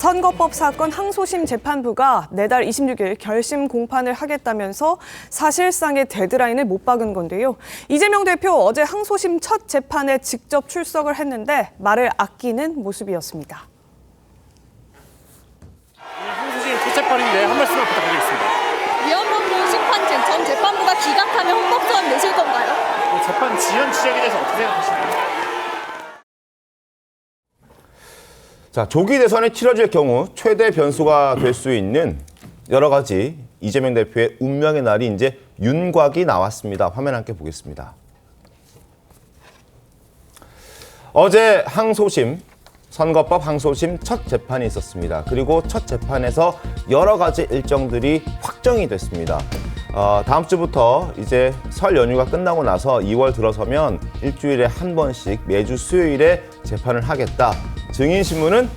선거법 사건 항소심 재판부가 내달 26일 결심 공판을 하겠다면서 사실상의 데드라인을 못 박은 건데요. 이재명 대표 어제 항소심 첫 재판에 직접 출석을 했는데 말을 아끼는 모습이었습니다. 항소심 첫 재판인데 한 말씀만 부탁드리겠습니다. 위헌법으로 심판된 전 재판부가 기각하면 헌법소원 내실 건가요? 재판 지연 지역에 대해서 어떻게 생각하시나요? 자, 조기 대선이 치러질 경우 최대 변수가 될 수 있는 여러 가지 이재명 대표의 운명의 날이 이제 윤곽이 나왔습니다. 화면 함께 보겠습니다. 어제 항소심, 선거법 항소심 첫 재판이 있었습니다. 그리고 첫 재판에서 여러 가지 일정들이 확정이 됐습니다. 다음 주부터 이제 설 연휴가 끝나고 나서 2월 들어서면 일주일에 한 번씩 매주 수요일에 재판을 하겠다. 증인신문은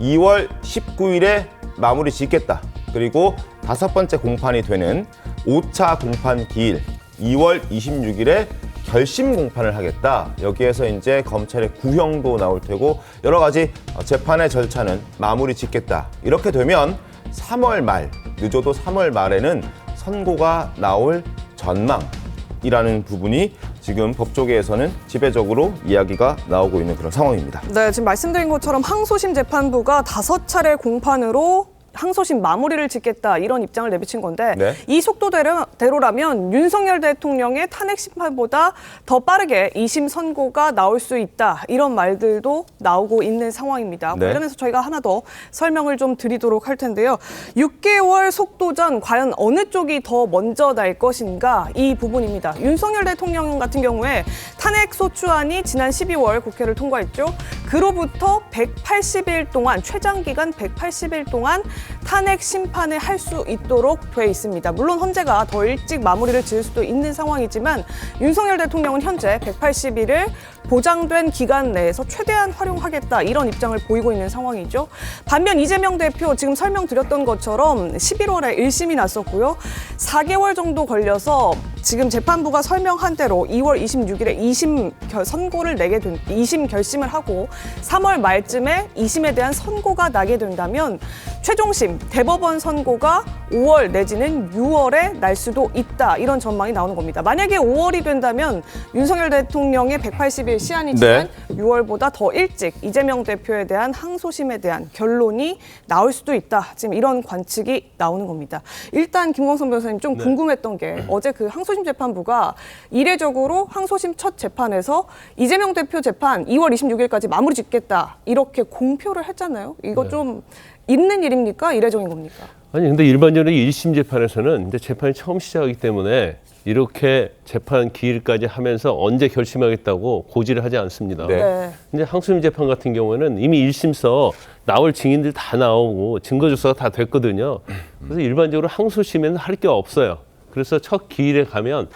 2월 19일에 마무리 짓겠다. 그리고 5번째 공판이 되는 5차 공판 기일 2월 26일에 결심 공판을 하겠다. 여기에서 이제 검찰의 구형도 나올 테고 여러 가지 재판의 절차는 마무리 짓겠다. 이렇게 되면 3월 말, 늦어도 3월 말에는 선고가 나올 전망이라는 부분이 지금 법조계에서는 지배적으로 이야기가 나오고 있는 그런 상황입니다. 네, 지금 말씀드린 것처럼 항소심 재판부가 5차례 공판으로 항소심 마무리를 짓겠다 이런 입장을 내비친 건데 네. 이 속도대로라면 윤석열 대통령의 탄핵 심판보다 더 빠르게 2심 선고가 나올 수 있다 이런 말들도 나오고 있는 상황입니다. 네. 관련해서 저희가 하나 더 설명을 좀 드리도록 할 텐데요. 6개월 속도전 과연 어느 쪽이 더 먼저 날 것인가 이 부분입니다. 윤석열 대통령 같은 경우에 탄핵 소추안이 지난 12월 국회를 통과했죠. 그로부터 180일 동안 최장 기간 180일 동안 탄핵 심판을 할 수 있도록 돼 있습니다. 물론 헌재가 더 일찍 마무리를 지을 수도 있는 상황이지만 윤석열 대통령은 현재 180일을 보장된 기간 내에서 최대한 활용하겠다 이런 입장을 보이고 있는 상황이죠. 반면 이재명 대표 지금 설명드렸던 것처럼 11월에 1심이 났었고요. 4개월 정도 걸려서 지금 재판부가 설명한 대로 2월 26일에 2심 선고를 내게 된 2심 결심을 하고 3월 말쯤에 2심에 대한 선고가 나게 된다면 최종심 대법원 선고가 5월 내지는 6월에 날 수도 있다 이런 전망이 나오는 겁니다. 만약에 5월이 된다면 윤석열 대통령의 180일 시한이 지난 6월보다 더 일찍 이재명 대표에 대한 항소심에 대한 결론이 나올 수도 있다. 지금 이런 관측이 나오는 겁니다. 일단 김광선 변호사님 좀 궁금했던 게 어제 그 항소심 재판부가 이례적으로 항소심 첫 재판에서 이재명 대표 재판 2월 26일까지 마무리 짓겠다 이렇게 공표를 했잖아요. 이거 좀 있는 일입니까? 이례적인 겁니까? 아니 근데 일반적으로 1심 재판에서는 이제 재판이 처음 시작하기 때문에 이렇게 재판 기일까지 하면서 언제 결심하겠다고 고지를 하지 않습니다. 네. 근데 항소심 재판 같은 경우에는 이미 1심서 나올 증인들 다 나오고 증거 조사가 다 됐거든요. 그래서 일반적으로 항소심에는 할 게 없어요. 그래서 첫 기일에 가면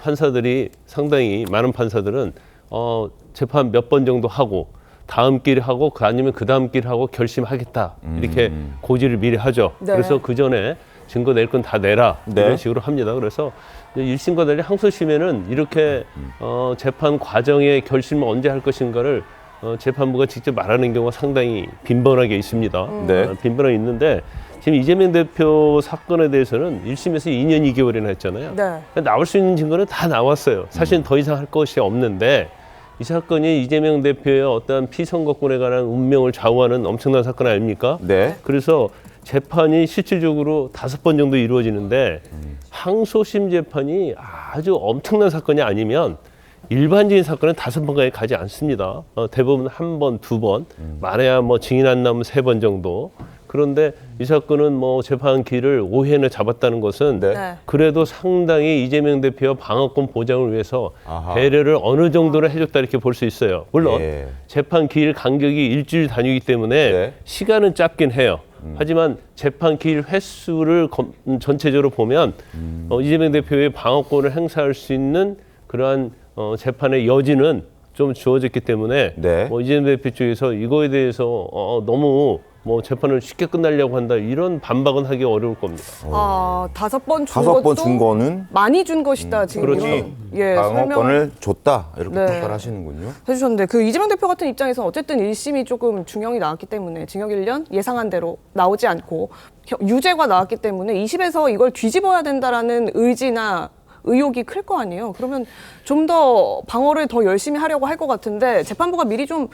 판사들이 상당히 많은 판사들은 재판 몇 번 정도 하고 다음 길 하고 아니면 그 다음 길 하고 결심하겠다 이렇게 고지를 미리 하죠. 네. 그래서 그 전에 증거 낼 건 다 내라 이런 식으로 합니다. 그래서 1심과 달리 항소심에는 이렇게 재판 과정의 결심을 언제 할 것인가를 재판부가 직접 말하는 경우가 상당히 빈번하게 있습니다. 네. 빈번하게 있는데 지금 이재명 대표 사건에 대해서는 1심에서 2년 2개월이나 했잖아요. 네. 나올 수 있는 증거는 다 나왔어요. 사실은 더 이상 할 것이 없는데 이 사건이 이재명 대표의 어떠한 피선거권에 관한 운명을 좌우하는 엄청난 사건 아닙니까? 네. 그래서 재판이 실질적으로 5번 정도 이루어지는데 항소심 재판이 아주 엄청난 사건이 아니면 일반적인 사건은 5번까지 가지 않습니다. 대부분 1번, 2번, 말해야 뭐 증인 안 나오면 3번 정도. 그런데 이 사건은 뭐 재판 기일을 5회나 잡았다는 것은 네. 그래도 상당히 이재명 대표의 방어권 보장을 위해서 아하. 배려를 어느 정도로 해줬다 이렇게 볼 수 있어요. 물론 예. 재판 기일 간격이 일주일 단위이기 때문에 네. 시간은 짧긴 해요. 하지만 재판 기일 횟수를 전체적으로 보면 이재명 대표의 방어권을 행사할 수 있는 그러한 재판의 여지는 좀 주어졌기 때문에 네. 이재명 대표 쪽에서 이거에 대해서 너무 뭐 재판을 쉽게 끝내려고 한다 이런 반박은 하기 어려울 겁니다. 5번 준 다섯 번 것도 준 거는 많이 준 것이다. 지금 그렇죠. 이런, 예, 방어권을 줬다 이렇게 네. 평가를 하시는군요. 해주셨는데 그 이재명 대표 같은 입장에서 어쨌든 1심이 조금 중형이 나왔기 때문에 징역 1년 예상한 대로 나오지 않고 유죄가 나왔기 때문에 2심에서 이걸 뒤집어야 된다라는 의지나 의욕이 클 거 아니에요. 그러면 좀 더 방어를 더 열심히 하려고 할 것 같은데 재판부가 미리 좀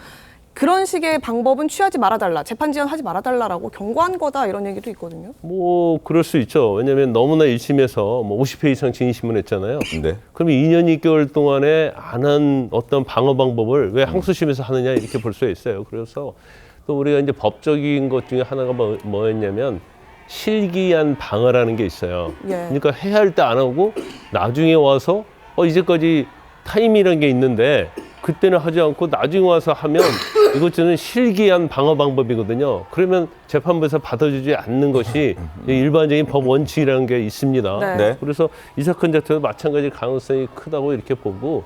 그런 식의 방법은 취하지 말아달라, 재판 지연하지 말아달라라고 경고한 거다 이런 얘기도 있거든요. 뭐 그럴 수 있죠. 왜냐하면 너무나 1심에서 뭐 50회 이상 증인신문 했잖아요. 네. 그럼 2년 6개월 동안에 안 한 어떤 방어 방법을 왜 항소심에서 하느냐 이렇게 볼 수 있어요. 그래서 또 우리가 이제 법적인 것 중에 하나가 뭐였냐면 실기한 방어라는 게 있어요. 예. 그러니까 해야 할 때 안 하고 나중에 와서 이제까지 타임이라는 게 있는데 그때는 하지 않고 나중에 와서 하면 이것저는 실기한 방어 방법이거든요. 그러면 재판부에서 받아주지 않는 것이 일반적인 법 원칙이라는 게 있습니다. 네. 네. 그래서 이 사건 자체도 마찬가지 가능성이 크다고 이렇게 보고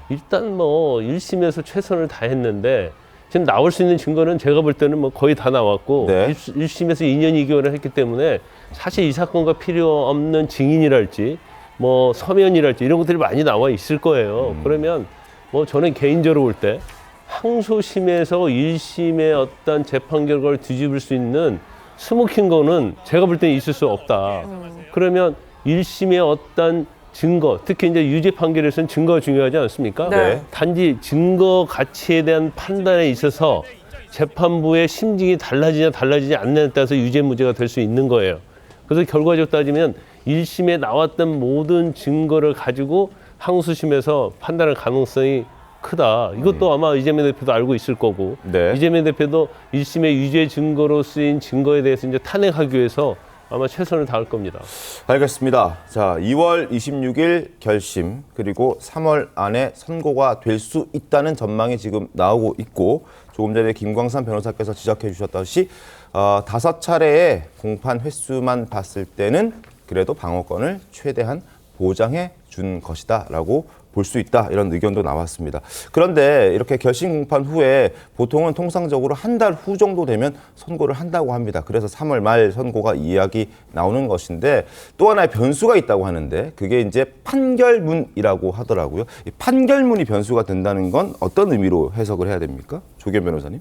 일단 뭐 1심에서 최선을 다했는데 지금 나올 수 있는 증거는 제가 볼 때는 뭐 거의 다 나왔고 네. 1심에서 2년 2개월을 했기 때문에 사실 이 사건과 필요 없는 증인이랄지 뭐 서면이랄지 이런 것들이 많이 나와 있을 거예요. 그러면 뭐 저는 개인적으로 볼 때 항소심에서 1심의 어떤 재판 결과를 뒤집을 수 있는 스모킹 거는 제가 볼 때는 있을 수 없다. 그러면 1심의 어떤 증거, 특히 이제 유죄 판결에서는 증거가 중요하지 않습니까? 네. 단지 증거 가치에 대한 판단에 있어서 재판부의 심증이 달라지지 않느냐에 따라서 유죄 무죄가 될 수 있는 거예요. 그래서 결과적으로 따지면 1심에 나왔던 모든 증거를 가지고 항소심에서 판단할 가능성이 크다. 이것도 아마 이재명 대표도 알고 있을 거고 네. 이재명 대표도 1심의 유죄 증거로 쓰인 증거에 대해서 이제 탄핵하기 위해서 아마 최선을 다할 겁니다. 알겠습니다. 자, 2월 26일 결심 그리고 3월 안에 선고가 될 수 있다는 전망이 지금 나오고 있고 조금 전에 김광산 변호사께서 지적해 주셨듯이 5차례의 공판 횟수만 봤을 때는 그래도 방어권을 최대한 보장해 준 것이다라고 볼 수 있다 이런 의견도 나왔습니다. 그런데 이렇게 결심 공판 후에 보통은 통상적으로 한 달 후 정도 되면 선고를 한다고 합니다. 그래서 3월 말 선고가 이야기 나오는 것인데 또 하나의 변수가 있다고 하는데 그게 이제 판결문이라고 하더라고요. 이 판결문이 변수가 된다는 건 어떤 의미로 해석을 해야 됩니까? 조규현 변호사님.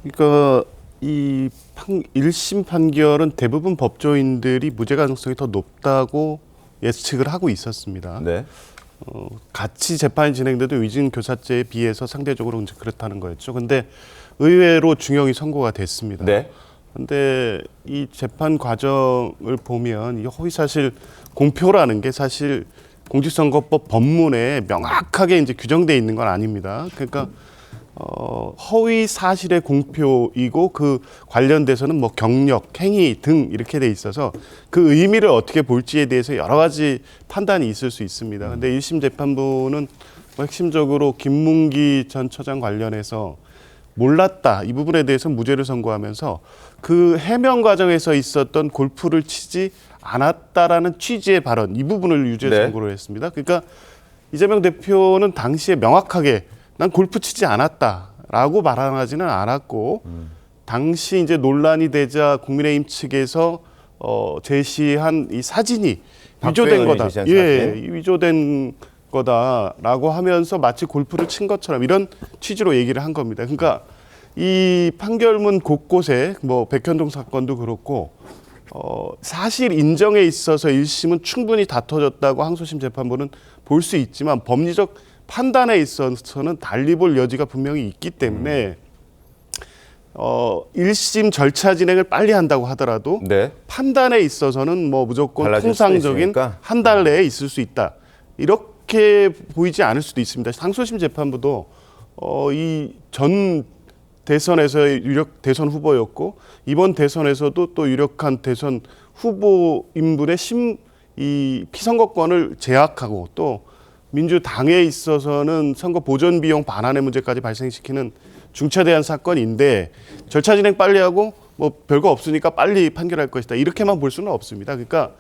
그러니까 이 1심 판결은 대부분 법조인들이 무죄 가능성이 더 높다고 예측을 하고 있었습니다. 네. 같이 재판이 진행돼도 위증 교사죄에 비해서 상대적으로 이제 그렇다는 거였죠. 근데 의외로 중형이 선고가 됐습니다. 네. 근데 이 재판 과정을 보면 이 허위사실 공표라는 게 사실 공직선거법 법문에 명확하게 이제 규정돼 있는 건 아닙니다. 그러니까 허위 사실의 공표이고 그 관련돼서는 뭐 경력, 행위 등 이렇게 돼 있어서 그 의미를 어떻게 볼지에 대해서 여러 가지 판단이 있을 수 있습니다. 근데 1심 재판부는 뭐 핵심적으로 김문기 전 처장 관련해서 몰랐다 이 부분에 대해서 무죄를 선고하면서 그 해명 과정에서 있었던 골프를 치지 않았다라는 취지의 발언 이 부분을 유죄 선고를 했습니다. 그러니까 이재명 대표는 당시에 명확하게 난 골프 치지 않았다라고 말하지는 않았고 당시 이제 논란이 되자 국민의힘 측에서 제시한 이 사진이 위조된 거다. 예, 위조된 거다라고 하면서 마치 골프를 친 것처럼 이런 취지로 얘기를 한 겁니다. 그러니까 이 판결문 곳곳에 뭐 백현동 사건도 그렇고 사실 인정에 있어서 1심은 충분히 다퉈졌다고 항소심 재판부는 볼 수 있지만 법리적 판단에 있어서는 달리 볼 여지가 분명히 있기 때문에 1심 절차 진행을 빨리 한다고 하더라도 네. 판단에 있어서는 뭐 무조건 달라질 수도 통상적인 있으니까. 한 달 내에 있을 수 있다. 이렇게 보이지 않을 수도 있습니다. 항소심 재판부도 이 전 대선에서의 유력 대선 후보였고 이번 대선에서도 또 유력한 대선 후보인분의 이 피선거권을 제약하고 또 민주당에 있어서는 선거 보전 비용 반환의 문제까지 발생시키는 중차대한 사건인데 절차 진행 빨리 하고 뭐 별거 없으니까 빨리 판결할 것이다. 이렇게만 볼 수는 없습니다. 그러니까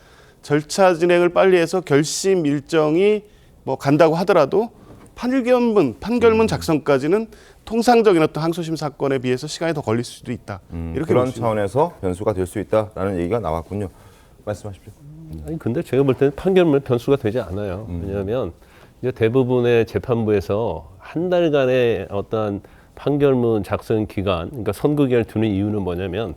절차 진행을 빨리 해서 결심 일정이 뭐 간다고 하더라도 판결문 작성까지는 통상적인 어떤 항소심 사건에 비해서 시간이 더 걸릴 수도 있다. 이렇게 그런 볼 수 있는 차원에서 변수가 될 수 있다라는 얘기가 나왔군요. 말씀하십시오. 아니 근데 제가 볼 때는 판결문 변수가 되지 않아요. 왜냐하면 이제 대부분의 재판부에서 한 달간의 어떤 판결문 작성 기간, 그러니까 선고 기간을 두는 이유는 뭐냐면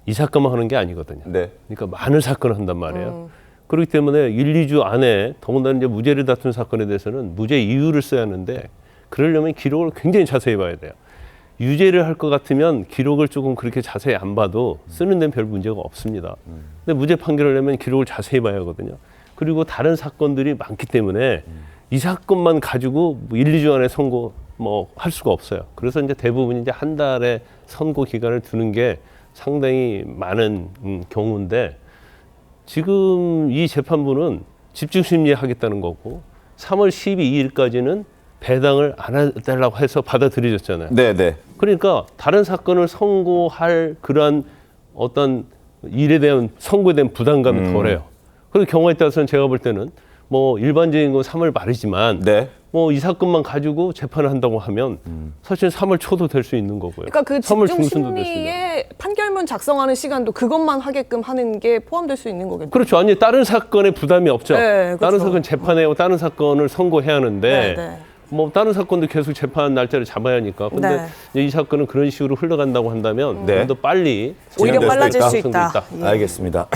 이 사건만 하는 게 아니거든요. 네. 그러니까 많은 사건을 한단 말이에요. 그렇기 때문에 1, 2주 안에 더군다나 이제 무죄를 다툰 사건에 대해서는 무죄 이유를 써야 하는데 그러려면 기록을 굉장히 자세히 봐야 돼요. 유죄를 할 것 같으면 기록을 조금 그렇게 자세히 안 봐도 쓰는 데는 별 문제가 없습니다. 근데 무죄 판결을 내면 기록을 자세히 봐야 하거든요. 그리고 다른 사건들이 많기 때문에 이 사건만 가지고 1, 2주 안에 선고 할 수가 없어요. 그래서 이제 대부분 이제 한 달의 선고 기간을 두는 게 상당히 많은 경우인데 지금 이 재판부는 집중심리 하겠다는 거고 3월 12일까지는 배당을 안 해달라고 해서 받아들여졌잖아요. 네, 네. 그러니까 다른 사건을 선고할 그러한 어떤 일에 대한 선고에 대한 부담감이 덜해요. 그래서 경우에 따라서는 제가 볼 때는 일반적인 건 3월 말이지만 네. 이 사건만 가지고 재판을 한다고 하면 사실 3월 초도 될 수 있는 거고요. 그러니까 그 3월 집중 중순도 될 수 있는. 심리에 판결문 작성하는 시간도 그것만 하게끔 하는 게 포함될 수 있는 거겠죠. 그렇죠. 아니 다른 사건에 부담이 없죠. 네, 그렇죠. 다른 사건 재판하고 다른 사건을 선고해야 하는데 네, 네. 다른 사건도 계속 재판 날짜를 잡아야 하니까. 근데 이 사건은 그런 식으로 흘러간다고 한다면 네. 좀 더 빨리 오히려 진행될 수도 빨라질 있다. 수 있다. 있다. 예. 알겠습니다.